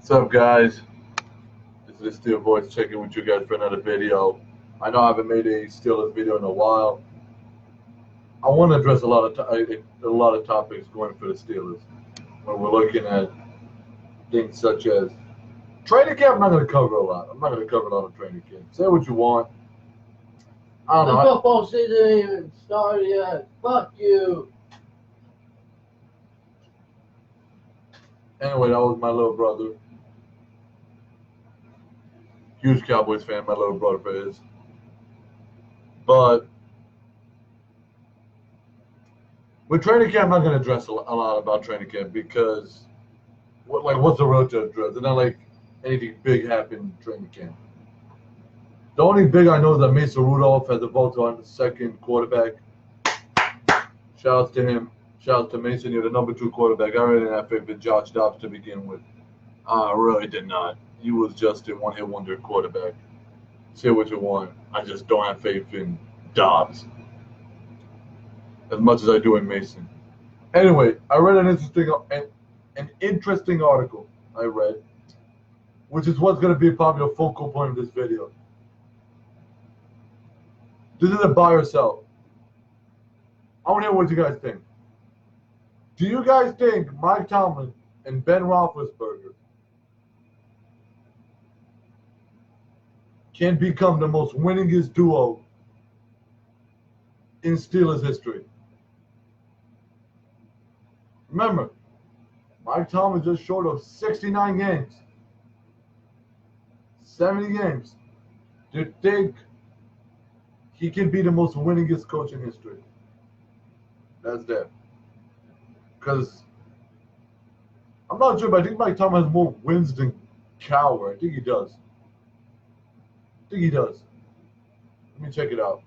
What's up, guys? This is Steel Voice checking with you guys for another video. I know I haven't made a Steelers video in a while. I want to address a lot of topics going for the Steelers when we're looking at things such as training camp. I'm not going to cover a lot. I'm not going to cover a lot of training camp. Say what you want. I don't know. The football season ain't even started yet. Fuck you. Anyway, that was my little brother. Huge Cowboys fan, my little brother is. But with training camp, I'm not going to address a lot about training camp because, what's the road to address? It's not like anything big happened in training camp. The only big I know is that Mason Rudolph has a vote on the second quarterback. Shout out to him. Shout out to Mason. You're the number 2 quarterback. I really didn't have faith in Josh Dobbs to begin with. I really did not. He was just a one-hit wonder quarterback. Say what you want. I just don't have faith in Dobbs as much as I do in Mason. Anyway, I read an interesting article I read, which is what's going to be probably the focal point of this video. This is a buy or sell. I want to hear what you guys think. Do you guys think Mike Tomlin and Ben Roethlisberger can become the most winningest duo in Steelers history? Remember, Mike Tomlin just short of 69 games. 70 games. Do you think he can be the most winningest coach in history? That's that. Because I'm not sure, but I think Mike Tomlin has more wins than Cowher. I think he does. Let me check it out.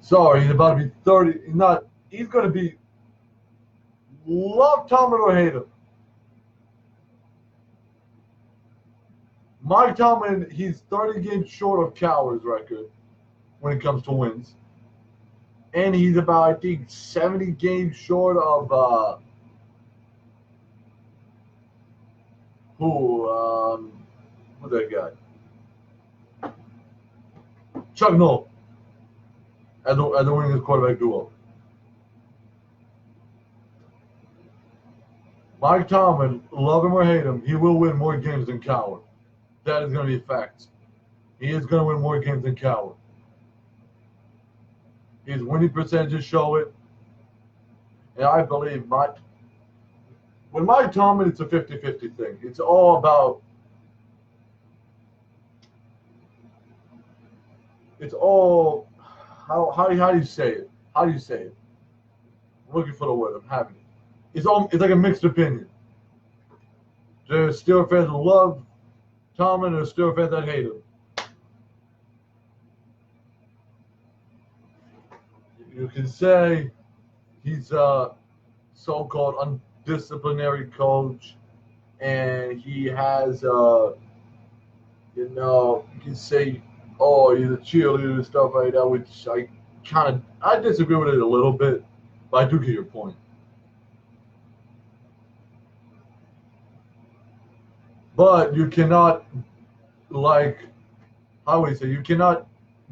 Sorry, he's about to be 30. He's going to be, love Tomlin or hate him. Mike Tomlin, he's 30 games short of Cowher's record when it comes to wins. And he's about, I think, 70 games short of, who's that guy? Chuck Noll. As a winningest quarterback duo. Mike Tomlin, love him or hate him, he will win more games than Cowher. That is going to be a fact. He is going to win more games than Cowher. His winning percentages show it. And I believe with Mike Tomlin, it's a 50-50 thing. It's all about how do you say it? How do you say it? I'm looking for the word. I'm having it. It's like a mixed opinion. There's Steelers fans that love Tomlin, and there's Steelers fans that hate him. You can say he's a so-called undisciplinary coach, and he has, you can say, oh, he's a cheerleader and stuff like that, which I disagree with it a little bit, but I do get your point. But you cannot, you cannot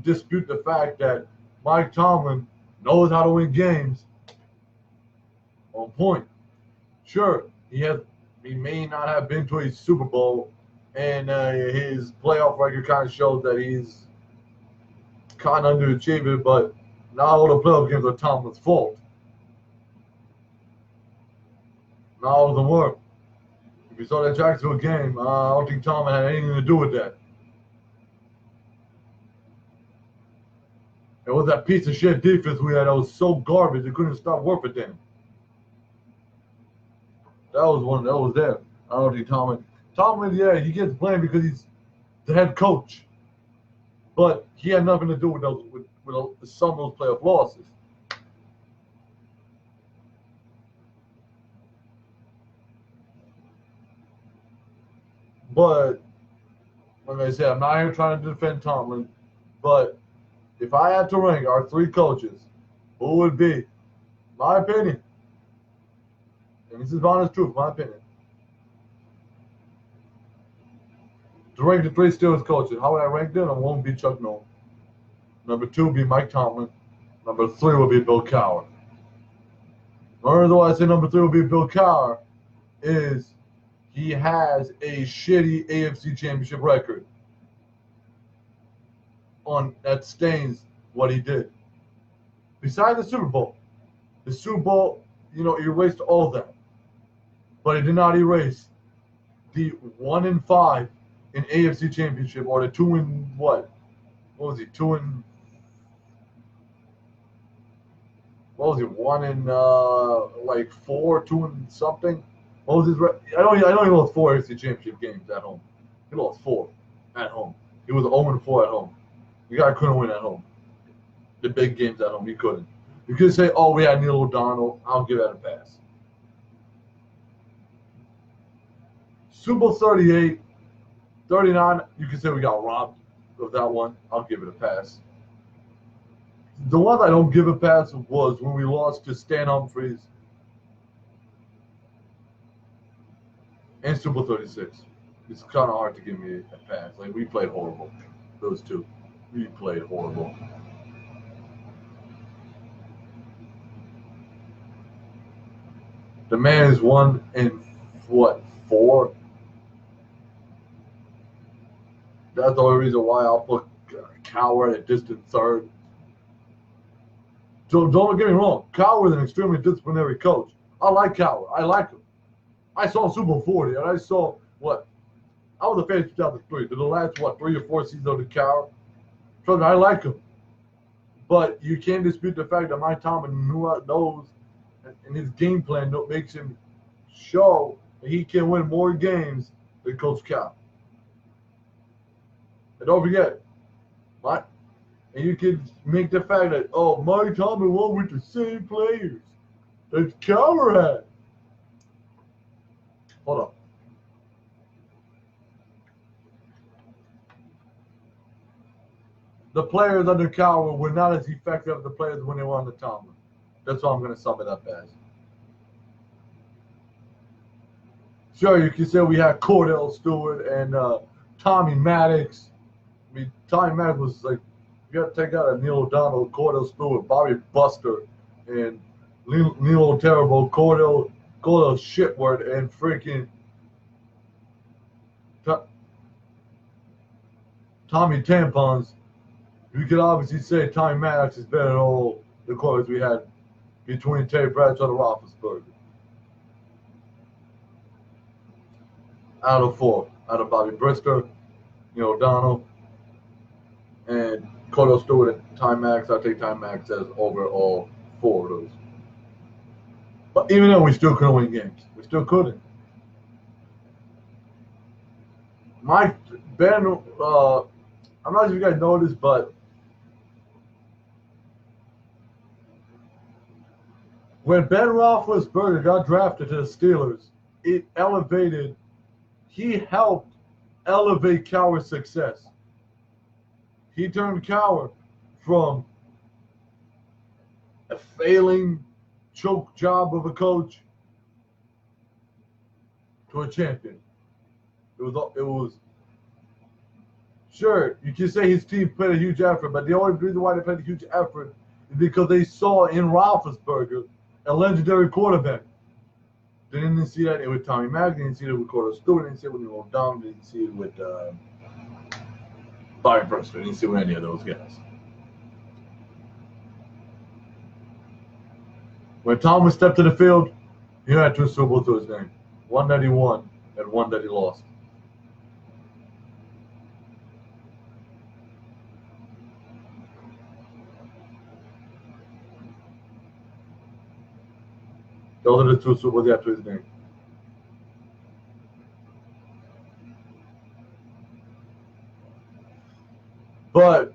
dispute the fact that Mike Tomlin knows how to win games on point. Sure, he may not have been to a Super Bowl, and his playoff record kind of shows that he's kind of underachieving, but not all the playoff games are Tomlin's fault. Not all of them were. If you saw that Jacksonville game, I don't think Tomlin had anything to do with that. It was that piece of shit defense we had that was so garbage it couldn't stop worth a damn. That was there. I don't think Tomlin, yeah, he gets blamed because he's the head coach. But he had nothing to do with some of those playoff losses. But like I said, I'm not here trying to defend Tomlin. But if I had to rank our three coaches, who would be, my opinion, and this is honest truth, my opinion, to rank the three Steelers coaches, how would I rank them? Number one would be Chuck Noll. Number two would be Mike Tomlin. Number three would be Bill Cowher. The reason why I say number three would be Bill Cowher is he has a shitty AFC Championship record that stains what he did. Besides the Super Bowl, erased all that, but it did not erase the 1-5 in AFC Championship or the 2 in what? What was he? 2 in. What was it? 1 in 4, 2 and something. What was his? I don't he lost 4 AFC Championship games at home. He lost 4 at home. He was 0-4 at home. The guy couldn't win at home. The big games at home, he couldn't. You could say, oh, we had Neil O'Donnell. I'll give that a pass. Super Bowl 38, 39, you could say we got robbed of that one. I'll give it a pass. The one I don't give a pass was when we lost to Stan Humphries and Super Bowl 36. It's kind of hard to give me a pass. Like, we played horrible. Those two. We played horrible. The man is 1 in 4? That's the only reason why I'll put Cowher at a distant third. So don't get me wrong. Cowher is an extremely disciplinary coach. I like Cowher. I like him. I saw Super Bowl 40, and I saw what? I was a fan of 2003. The last, 3 or 4 seasons of the Cowher. Trust me, I like him. But you can't dispute the fact that Mike Tomlin knows, and his game plan makes him show that he can win more games than Coach Cal. And don't forget, and you can make the fact that, oh, Mike Tomlin won with the same players that Cowher had. Hold on. The players under Cowher were not as effective as the players when they were under Tomlin. That's what I'm going to sum it up as. Sure, you can say we had Cordell Stewart and Tommy Maddox. I mean, Tommy Maddox was like, you got to take out Neil O'Donnell, Cordell Stewart, Bobby Buster, and Neil O'Terrible, Cordell Shitward, and freaking Tommy Tampons. You could obviously say Tommy Maddox is better than all the quarterbacks we had between Terry Bradshaw and Roethlisberger. Out of 4, out of Bobby Brister, Neil O'Donnell, and Cordell Stewart and Tommy Maddox, I'll take Tommy Maddox as over all 4 of those. But even though we still couldn't win games, we still couldn't. Ben, I'm not sure if you guys know this, but when Ben Roethlisberger got drafted to the Steelers, he helped elevate Cowher's success. He turned Cowher from a failing choke job of a coach to a champion. It was sure, you can say his team played a huge effort, but the only reason why they played a huge effort is because they saw in Roethlisberger a legendary quarterback. They didn't see that with Tommy Maddox, they didn't see it with Cordell Stewart, they didn't see it with Neil O'Donnell, they didn't see it with Bobby Brister, they didn't see it with any of those guys. When Tomlin stepped to the field, he had 2 Super Bowls to his name. One that he won and one that he lost. Those are the 2 Super Bowls he had to his name. But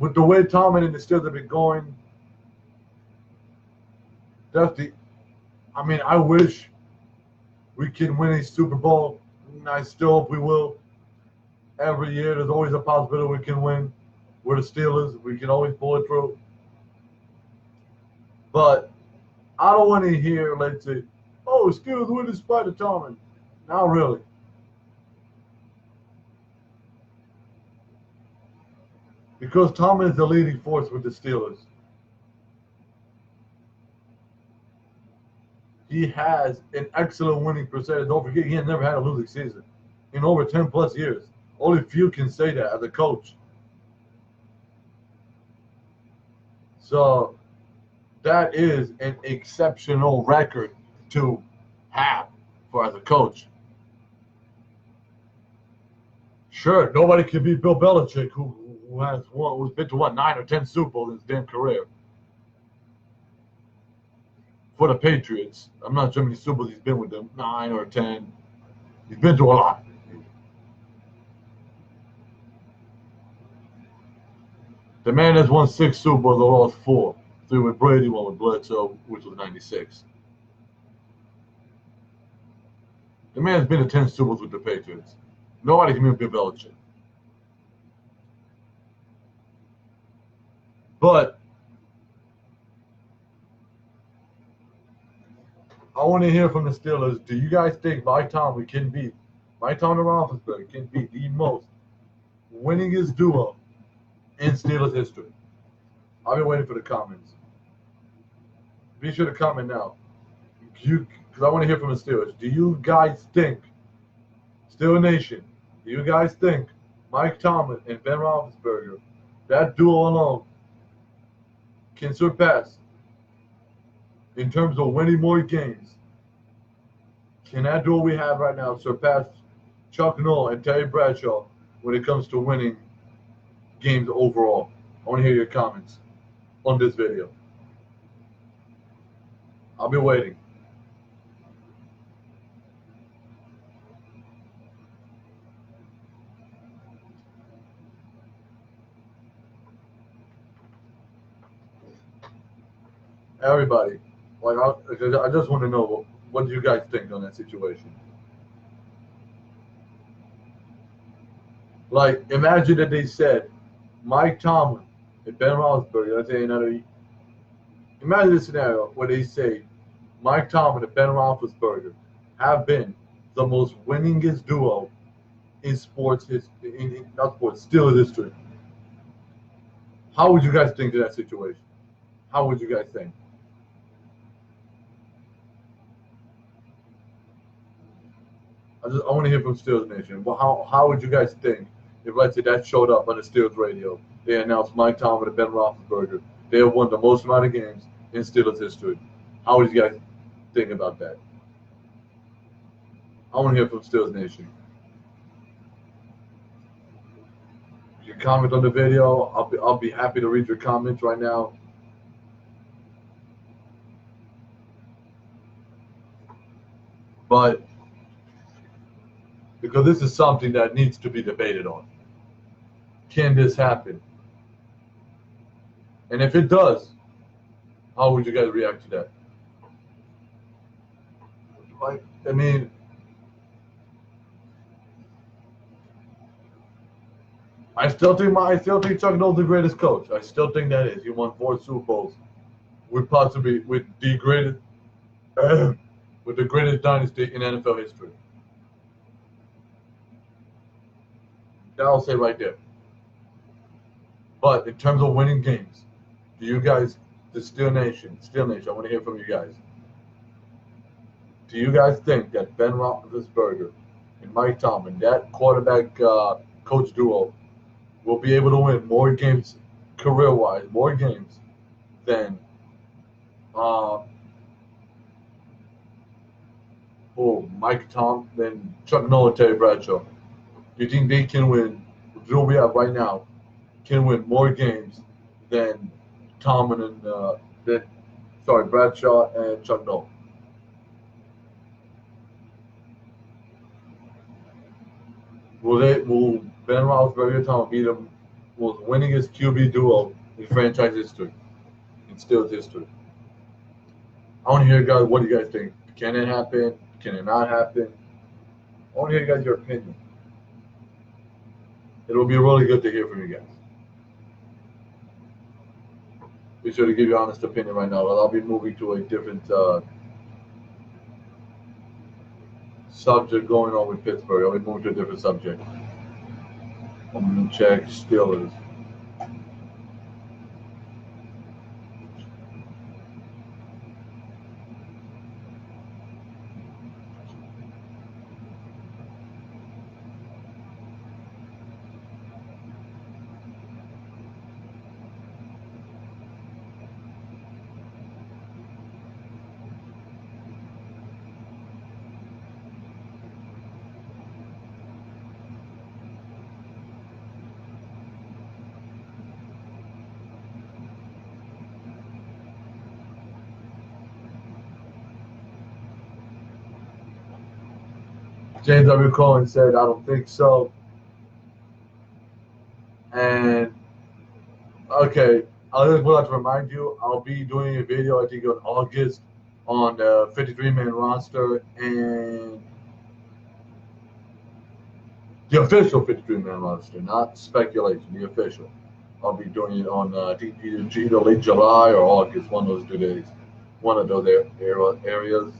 with the way Tomlin and the Steelers have been going, I wish we can win a Super Bowl. and I still hope we will. Every year, there's always a possibility we can win. We're the Steelers. We can always pull it through. But I don't want to hear, let's say, oh, Steelers win despite of Tomlin. Not really. Because Tomlin is the leading force with the Steelers. He has an excellent winning percentage. Don't forget, he had never had a losing season in over 10 plus years. Only few can say that as a coach. So that is an exceptional record to have for as a coach. Sure, nobody can beat Bill Belichick, who's been to 9 or 10 Super Bowls in his damn career. For the Patriots, I'm not sure how many Super Bowls he's been with them, 9 or 10. He's been to a lot. The man has won 6 Super Bowls, lost 4. 3 with Brady, 1 with Bradshaw, which was 96. The man's been to 10 Super Bowls with the Patriots. Nobody can beat Bill Belichick. But I want to hear from the Steelers. Do you guys think Mike Tomlin can beat the most winningest duo in Steelers history? I've been waiting for the comments. Be sure to comment now. Because I want to hear from the Steelers. Do you guys think, Steeler Nation, do you guys think Mike Tomlin and Ben Roethlisberger, that duo alone, can surpass, in terms of winning more games, can that duo we have right now surpass Chuck Noll and Terry Bradshaw when it comes to winning games overall? I want to hear your comments on this video. I'll be waiting. Everybody, I just want to know, what do you guys think on that situation? Like, imagine that they said Mike Tomlin and Ben Roethlisberger. Let's say another. Imagine this scenario where they say Mike Tomlin and Ben Roethlisberger have been the most winningest duo in sports history, not sports, Steelers history. How would you guys think of that situation? How would you guys think? I want to hear from Steelers Nation. Well, how would you guys think if, let's say, that showed up on the Steelers radio? They announced Mike Tomlin and Ben Roethlisberger. They have won the most amount of games in Steelers history. How would you guys think about that? I want to hear from Steelers Nation. You can comment on the video. I'll be happy to read your comments right now. But because this is something that needs to be debated on. Can this happen? And if it does, how would you guys react to that? I mean, I still think Chuck Noll's the greatest coach. I still think that is. He won 4 Super Bowls with the greatest dynasty in NFL history. That I'll say right there. But in terms of winning games, do you guys, the Steel Nation, I want to hear from you guys. Do you guys think that Ben Roethlisberger and Mike Tomlin, that quarterback coach duo, will be able to win more games career-wise, more games than Mike Tomlin, than Chuck Noll and Terry Bradshaw? Do you think they can win, the duo we have right now, can win more games than Tomlin and Bradshaw and Chuck Noll? Will Ben Roethlisberger and Tomlin be the most winningest QB duo in franchise history, in Steelers history? I want to hear, guys, what do you guys think? Can it happen? Can it not happen? I want to hear you guys your opinion. It will be really good to hear from you guys. Be sure to give your honest opinion right now. I'll be moving to a different subject going on with Pittsburgh. I'll be moving to a different subject. I'm going to check Steelers. James W. Cohen said, I don't think so. And, okay, I just would like to remind you, I'll be doing a video, I think, in August on the 53-man roster and the official 53-man roster, not speculation, the official. I'll be doing it on, I think, either late July or August, one of those 2 days, one of those areas.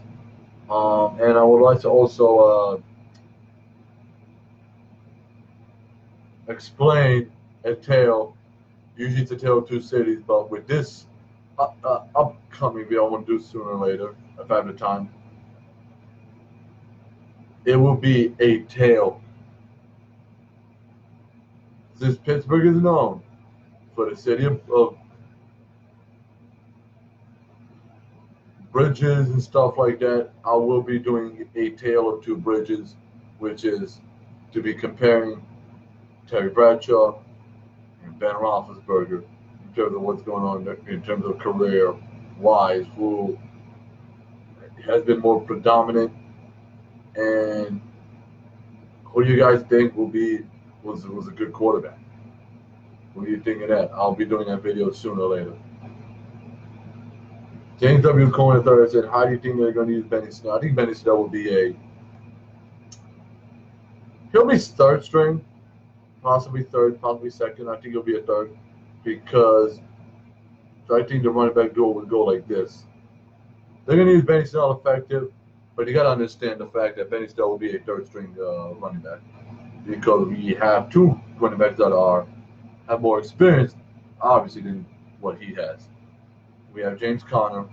And I would like to also explain a tale. Usually it's a tale of two cities, but with this upcoming video, I want to do sooner or later, if I have the time. It will be a tale. Since Pittsburgh is known for the city of bridges and stuff like that, I will be doing a tale of two bridges, which is to be comparing Terry Bradshaw and Ben Roethlisberger in terms of what's going on in terms of career-wise, who has been more predominant, and who do you guys think was a good quarterback? What do you think of that? I'll be doing that video sooner or later. James W. Cohen III said, how do you think they're going to use Benny Snell? I think Benny Snell will be he'll be third string, possibly third, possibly second. I think he'll be a third because I think the running back duo would go like this. They're going to use Benny Snell effective, but you got to understand the fact that Benny Snell will be a third string running back because we have two running backs that have more experience, obviously, than what he has. We have James Conner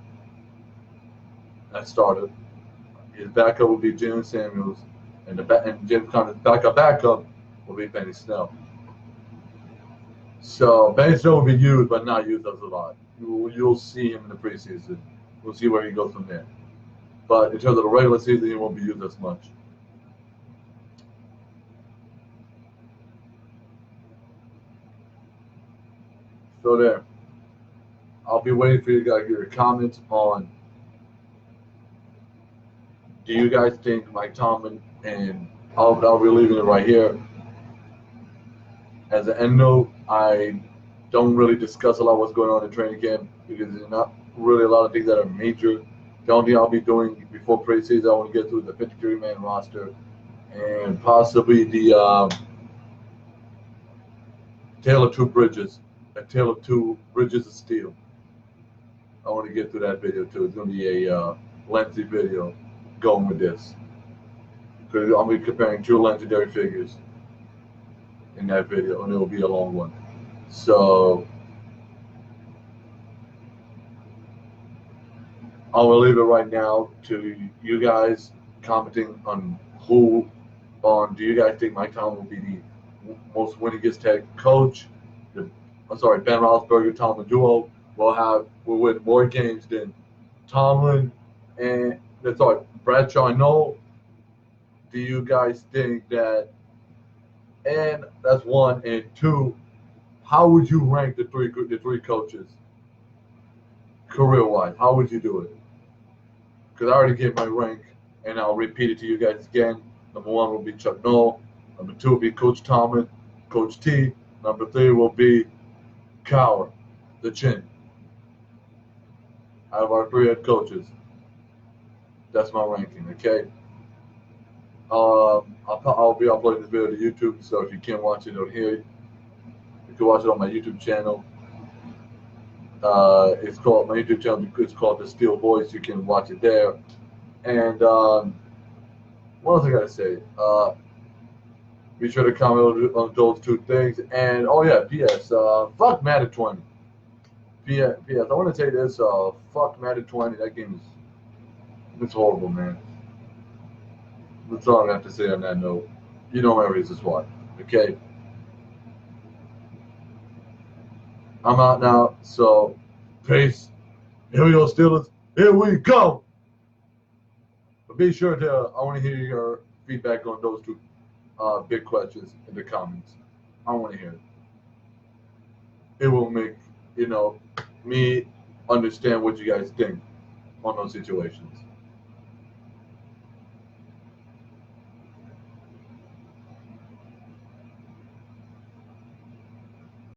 that started. His backup will be Jalen Samuels, and James Conner's backup will be Benny Snell. So Benny Snell will be used, but not used as a lot. You'll see him in the preseason. We'll see where he goes from there. But in terms of the regular season, he won't be used as much. So there. I'll be waiting for you guys to get your comments on, do you guys think Mike Tomlin, and I'll be leaving it right here. As an end note, I don't really discuss a lot of what's going on in training camp because there's not really a lot of things that are major. The only thing I'll be doing before preseason, I want to get through the 53-man roster and possibly the Tale of Two Bridges, a Tale of Two Bridges of Steel. I want to get through that video too. It's going to be a lengthy video going with this. Because I'll be comparing two legendary figures in that video, and it will be a long one. So I will leave it right now to you guys commenting on do you guys think Mike Tomlin will be the most winningest head coach? Ben Roethlisberger Tomlin duo will win more games than Tomlin and Bradshaw and Noll. Do you guys think that? And that's one. And two, how would you rank the three coaches career-wise? How would you do it? Because I already gave my rank, and I'll repeat it to you guys again. Number one will be Chuck Noll. Number two will be Coach Tomlin, Coach T. Number three will be Cowher, the Chin. Out of our three head coaches, that's my ranking, okay? I'll be uploading this video to YouTube, so if you can't watch it or hear it, you can watch it on my YouTube channel. It's called my YouTube channel. It's called The Steel Voice. You can watch it there. And what else I gotta say? Be sure to comment on those two things. And oh yeah, P.S. Fuck Madden 20. P.S. I want to say this. Fuck Madden 20. That game it's horrible, man. That's all I have to say on that note. You know my reasons why. Okay. I'm out now. So, peace. Here we go, Steelers. Here we go. But be sure to. I want to hear your feedback on those two big questions in the comments. I want to hear it. It will make me understand what you guys think on those situations.